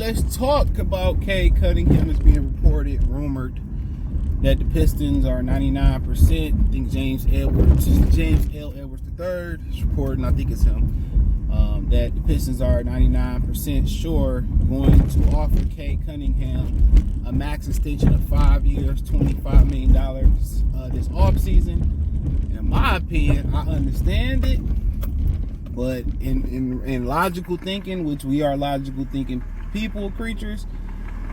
let's talk about Cade Cunningham. Is being reported, rumored that the Pistons are 99%. I think James L. Edwards III is reporting, I think it's him, that the Pistons are 99% sure going to offer Cade Cunningham a max extension of 5 years, $25 million this offseason. In my opinion, I understand it, but in logical thinking, which we are logical thinking people, creatures,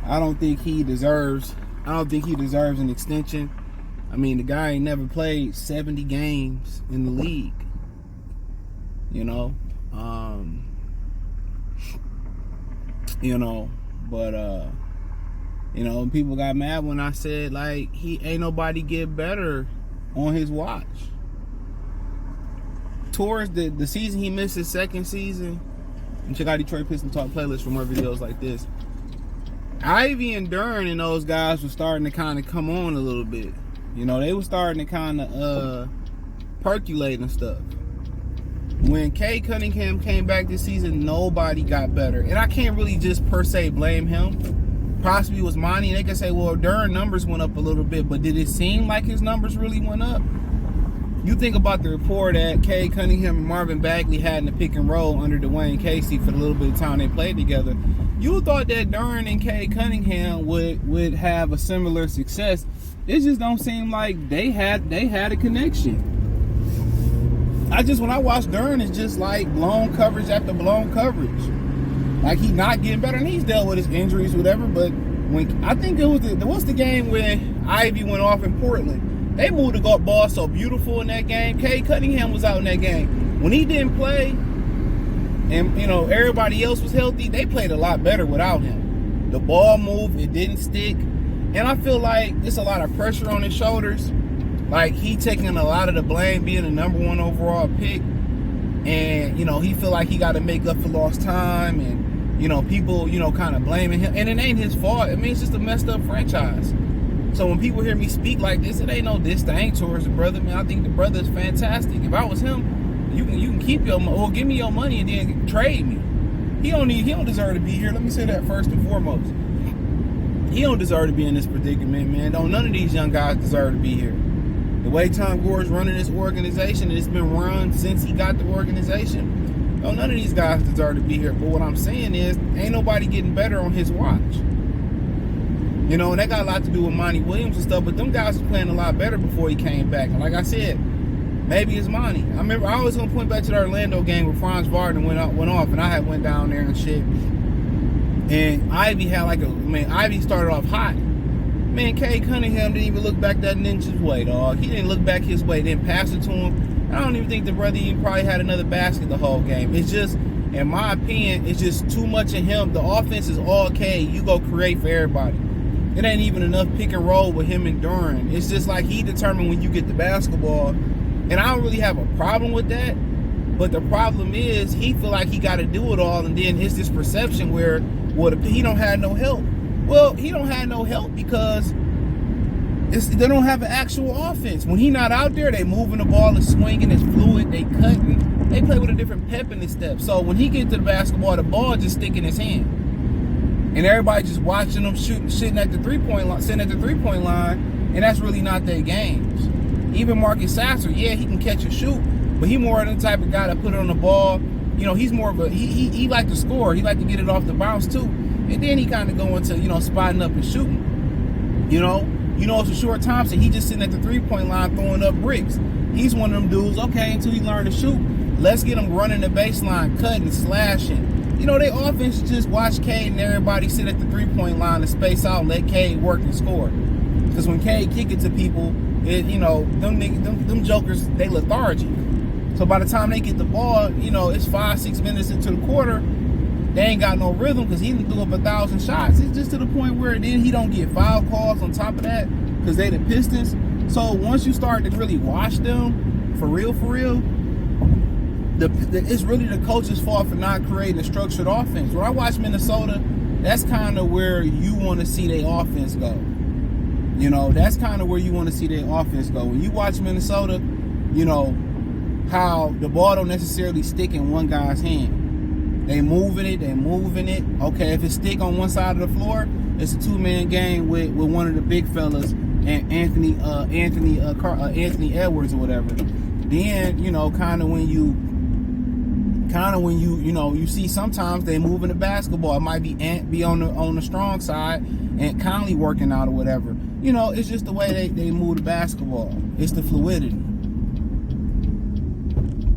I don't think he deserves an extension. I mean, the guy ain't never played 70 games in the league. People got mad when I said, like, he ain't nobody get better on his watch. Towards the season he missed, his second season, and check out Detroit Pistons Talk playlist for more videos like this. Ivy and Duren and those guys were starting to kind of come on a little bit. They were starting to kind of percolate and stuff. When Cade Cunningham came back this season, nobody got better. And I can't really just per se blame him. Possibly it was Monty. They can say, well, Duren numbers went up a little bit, but did it seem like his numbers really went up? You think about the report that Cade Cunningham and Marvin Bagley had in the pick and roll under Dwayne Casey for the little bit of time they played together. You thought that Duren and Cade Cunningham would have a similar success. It just don't seem like they had a connection. When I watch Duren, it's just like blown coverage after blown coverage. Like he's not getting better, and he's dealt with his injuries, whatever. But I think it was the game when Ivy went off in Portland. They moved the ball so beautiful in that game. Cade Cunningham was out in that game. When he didn't play, and everybody else was healthy, they played a lot better without him. The ball moved, it didn't stick, and I feel like there's a lot of pressure on his shoulders. Like he taking a lot of the blame being the number 1 overall pick, and he feel like he got to make up for lost time, and people kind of blaming him, and it ain't his fault. I mean, it's just a messed up franchise. So when people hear me speak like this, it ain't no disdain towards the brother, man. I think the brother is fantastic. If I was him, you can keep your money, or give me your money and then trade me. He don't deserve to be here. Let me say that first and foremost. He don't deserve to be in this predicament, man. None of these young guys deserve to be here. The way Tom Gore's running this organization, and it's been run since he got the organization, none of these guys deserve to be here. But what I'm saying is, ain't nobody getting better on his watch. And that got a lot to do with Monty Williams and stuff, but them guys were playing a lot better before he came back. And like I said, maybe it's Monty. I remember I was going to point back to the Orlando game where Franz Wagner went off, and I went down there and shit. And Ivy Ivy started off hot. Man, Cade Cunningham didn't even look back that ninja's way, dog. He didn't look back his way, didn't pass it to him. I don't even think the brother even probably had another basket the whole game. It's just, in my opinion, it's just too much of him. The offense is all Cade. You go create for everybody. It ain't even enough pick and roll with him and Duren. It's just like he determined when you get the basketball. And I don't really have a problem with that. But the problem is he feel like he got to do it all. And then it's this perception where, he don't have no help. Well, he don't have no help because they don't have an actual offense. When he not out there, they moving the ball, it's swinging, it's fluid, they cutting. They play with a different pep in his step. So when he get to the basketball, the ball just stick in his hand. And everybody just watching them sitting at the three-point line, and that's really not their games. Even Marcus Sasser, yeah, he can catch and shoot, but he more than the type of guy that put it on the ball. He's more of he like to score. He like to get it off the bounce too. And then he kind of go into, spotting up and shooting. It's a short Thompson. He just sitting at the three-point line throwing up bricks. He's one of them dudes, okay, until he learn to shoot, let's get him running the baseline, cutting, slashing. They offense just watch Cade and everybody sit at the three-point line and space out and let Cade work and score. Because when Cade kick it to people, them jokers, they lethargic. So by the time they get the ball, it's 5-6 minutes into the quarter, they ain't got no rhythm because he done threw up 1,000 shots. It's just to the point where then he don't get foul calls on top of that because they the Pistons. So once you start to really watch them, for real, it's really the coach's fault for not creating a structured offense. When I watch Minnesota, that's kind of where you want to see their offense go. That's kind of where you want to see their offense go. When you watch Minnesota, how the ball don't necessarily stick in one guy's hand. They moving it. Okay, if it's stick on one side of the floor, it's a 2-man game with one of the big fellas and Anthony Edwards or whatever. Then, you know, kind of when you you see sometimes they moving the basketball. It might be Ant be on the strong side and Conley working out or whatever. You know, it's just the way they move the basketball. It's the fluidity.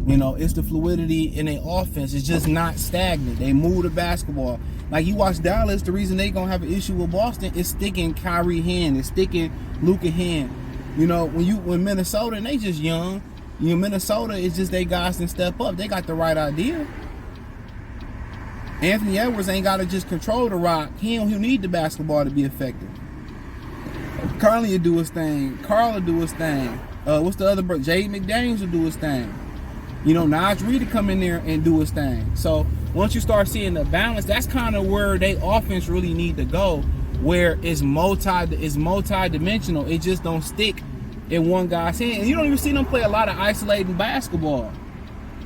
You know, it's the fluidity in their offense. It's just not stagnant. They move the basketball. Like you watch Dallas, the reason they gonna have an issue with Boston is sticking Kyrie hand, it's sticking Luka hand. You know, when Minnesota and they just young, you know, Minnesota is just they guys can step up. They got the right idea. Anthony Edwards ain't gotta just control the rock. He need the basketball to be effective. Conley will do his thing. Carl will do his thing. What's the other brother? Jaden McDaniels will do his thing. You know, Naj Reed to come in there and do his thing. So once you start seeing the balance, that's kind of where they offense really need to go, where it's multi-dimensional. It just don't stick in one guy's hand. And you don't even see them play a lot of isolating basketball.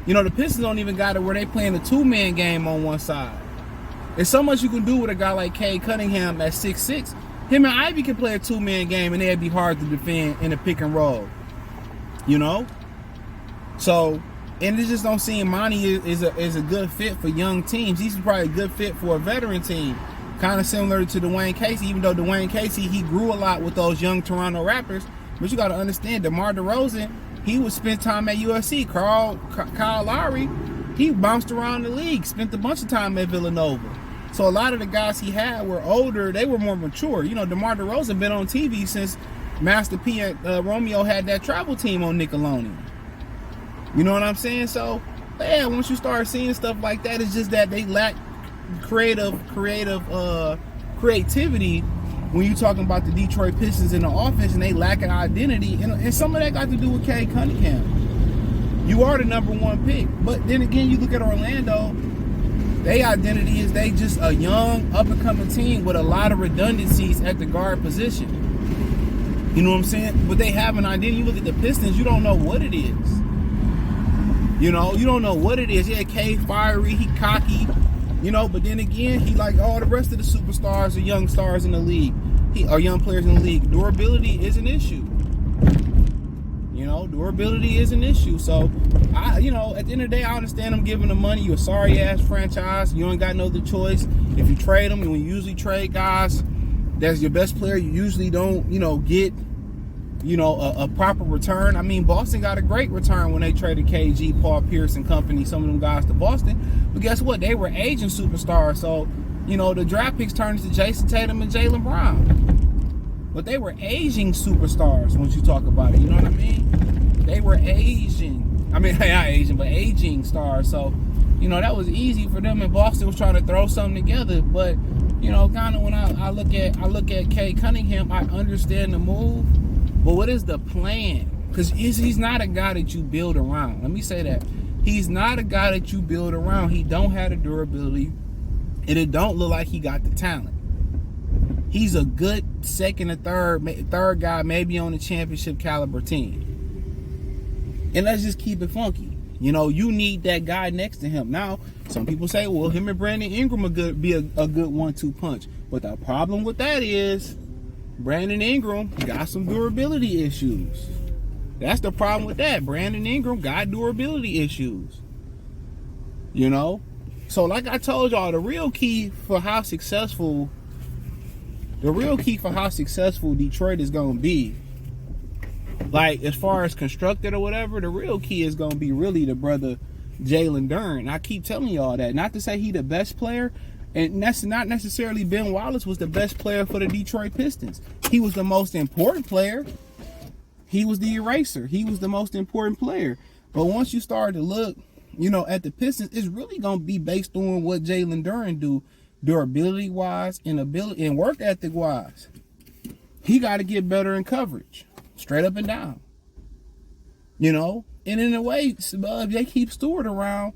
You know, the Pistons don't even got it where they playing a 2-man game on one side. There's so much you can do with a guy like Cade Cunningham at 6'6". Him and Ivy can play a 2-man game and they'd be hard to defend in a pick and roll. You know? So, and it just don't seem Monty is a good fit for young teams. He's probably a good fit for a veteran team. Kind of similar to Dwayne Casey, even though Dwayne Casey, he grew a lot with those young Toronto Raptors. But you got to understand, DeMar DeRozan, he would spend time at USC. Kyle Lowry, he bounced around the league, spent a bunch of time at Villanova. So a lot of the guys he had were older. They were more mature. You know, DeMar DeRozan been on TV since Master P and Romeo had that travel team on Nickelodeon. You know what I'm saying? So, yeah, once you start seeing stuff like that, it's just that they lack creativity when you're talking about the Detroit Pistons in the offense, and they lack an identity. And some of that got to do with Cade Cunningham. You are the number 1 pick. But then again, you look at Orlando, their identity is they just a young, up-and-coming team with a lot of redundancies at the guard position. You know what I'm saying? But they have an identity. You look at the Pistons, you don't know what it is. You know, you don't know what it is. Yeah, Cade fiery, he cocky, you know, but then again, he like all the rest of the superstars or young stars in the league. Or young players in the league. Durability is an issue. You know, durability is an issue. So, you know, at the end of the day, I understand them giving them money. You're a sorry-ass franchise. You ain't got no other choice. If you trade them, and when you usually trade guys, that's your best player. You usually don't, you know, get a proper return. I mean, Boston got a great return when they traded KG, Paul Pierce and company, some of them guys to Boston. But guess what? They were aging superstars. So, you know, the draft picks turned into Jason Tatum and Jaylen Brown. But they were aging superstars once you talk about it. You know what I mean? They were aging. I mean, not Asian, but aging stars. So, you know, that was easy for them. And Boston was trying to throw something together. But, you know, kind of when I look at Cade Cunningham, I understand the move. But what is the plan? Because he's not a guy that you build around. Let me say that. He's not a guy that you build around. He don't have the durability. And it don't look like he got the talent. He's a good second or third guy, maybe on a championship caliber team. And let's just keep it funky. You know, you need that guy next to him. Now, some people say, well, him and Brandon Ingram would be a good 1-2 punch. But the problem with that is Brandon Ingram got some durability issues. That's the problem with that. Brandon Ingram got durability issues. You know? So like I told y'all, the real key for how successful Detroit is going to be, like as far as constructed or whatever, the real key is going to be really the brother Jalen Duren. I keep telling y'all that. Not to say he the best player, and that's not necessarily Ben Wallace was the best player for the Detroit Pistons. He was the most important player. He was the eraser. He was the most important player. But once you start to look, you know, at the Pistons, it's really going to be based on what Jalen Duren do, durability-wise and ability and work ethic-wise. He got to get better in coverage, straight up and down. You know, and in a way, if they keep Stewart around,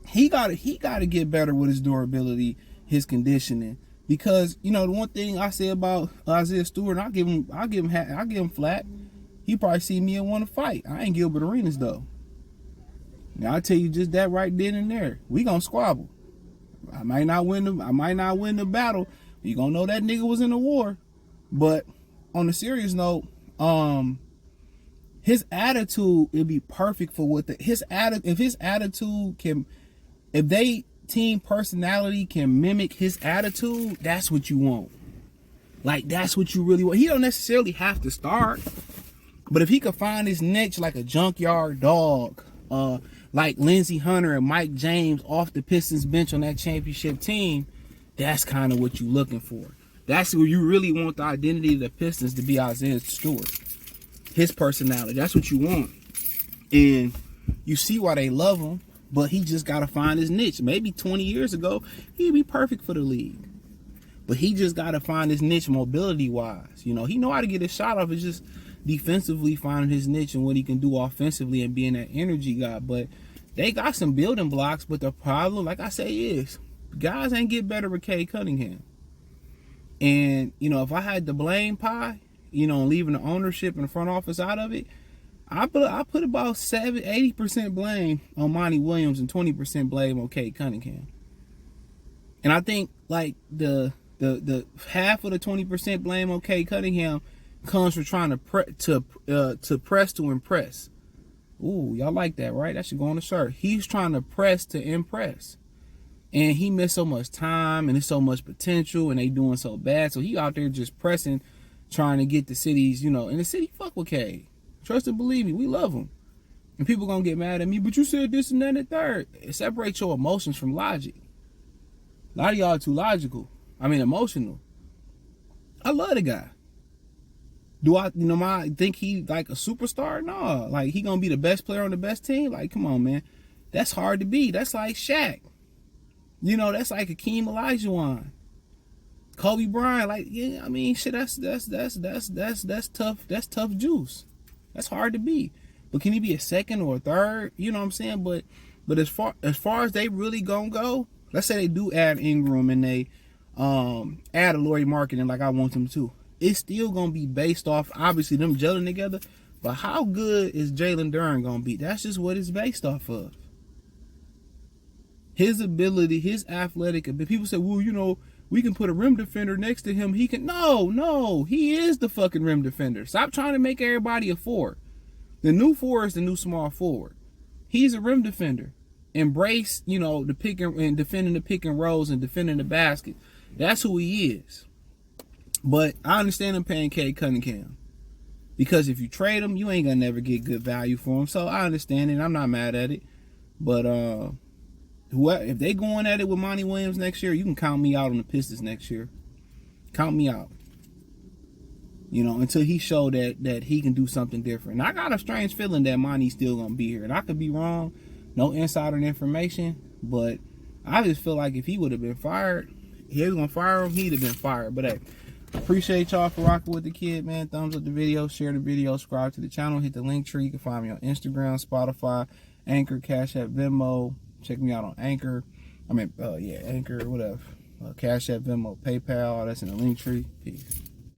he got to get better with his durability, his conditioning. Because, you know, the one thing I say about Isaiah Stewart, I'll give him flat. He probably see me and want to fight. I ain't Gilbert Arenas though. Now I tell you just that right then and there. We gonna squabble. I might not win the battle. You gonna know that nigga was in the war. But on a serious note, his attitude would be perfect for what his attitude can, if they team personality can mimic his attitude, that's what you want. Like, that's what you really want. He don't necessarily have to start, but if he could find his niche like a junkyard dog, like Lindsey Hunter and Mike James off the Pistons bench on that championship team, that's kind of what you're looking for. That's where you really want the identity of the Pistons to be. Isaiah Stewart, his personality, that's what you want. And you see why they love him, but he just got to find his niche. Maybe 20 years ago, he'd be perfect for the league. But he just got to find his niche mobility-wise. You know, he know how to get his shot off. It's just defensively finding his niche and what he can do offensively and being that energy guy. But they got some building blocks, but the problem, like I say, is guys ain't get better with Cade Cunningham. And, you know, if I had the blame pie, you know, leaving the ownership and the front office out of it, I put about 80% blame on Monty Williams and 20% blame on Cade Cunningham. And I think, like, the half of the 20% blame on Cade Cunningham comes from trying to press to impress. Ooh, y'all like that, right? That should go on the shirt. He's trying to press to impress. And he missed so much time and there's so much potential and they doing so bad. So he out there just pressing, trying to get the cities, you know, and the city fuck with Cade. Trust and believe me, we love him. And people gonna get mad at me, but you said this and that and the third. It separates your emotions from logic. A lot of y'all are too logical. I mean, emotional. I love the guy. Do I think he like a superstar? No. Like, he gonna be the best player on the best team? Like, come on, man. That's hard to be. That's like Shaq. You know, that's like Hakeem Olajuwon. Kobe Bryant. Like, yeah, I mean, shit, that's tough. That's tough juice. That's hard to be. But can he be a second or a third? You know what I'm saying? But as far as they really gonna go, let's say they do add Ingram and they add a Lauri Markkanen like I want them to. It's still going to be based off, obviously, them gelling together. But how good is Jalen Duren going to be? That's just what it's based off of. His ability, his athletic ability. People say, well, you know, we can put a rim defender next to him. He can. No. He is the fucking rim defender. Stop trying to make everybody a forward. The new forward is the new small forward. He's a rim defender. Embrace, you know, the pick and defending the pick and rolls and defending the basket. That's who he is. But I understand him paying Cade Cunningham. Because if you trade him, you ain't gonna never get good value for him. So I understand it. I'm not mad at it. But if they going at it with Monty Williams next year, you can count me out on the Pistons next year. Count me out. You know, until he showed that he can do something different. And I got a strange feeling that Monty's still gonna be here. And I could be wrong. No insider information. But I just feel like if he would have been fired, he was gonna fire him, he'd have been fired. But hey, appreciate y'all for rocking with the kid, man. Thumbs up the video, share the video, subscribe to the channel, hit the link tree. You can find me on Instagram, Spotify, Anchor, Cash App, Venmo. Check me out on Anchor. Anchor, whatever. Cash App, Venmo, PayPal. That's in the link tree. Peace.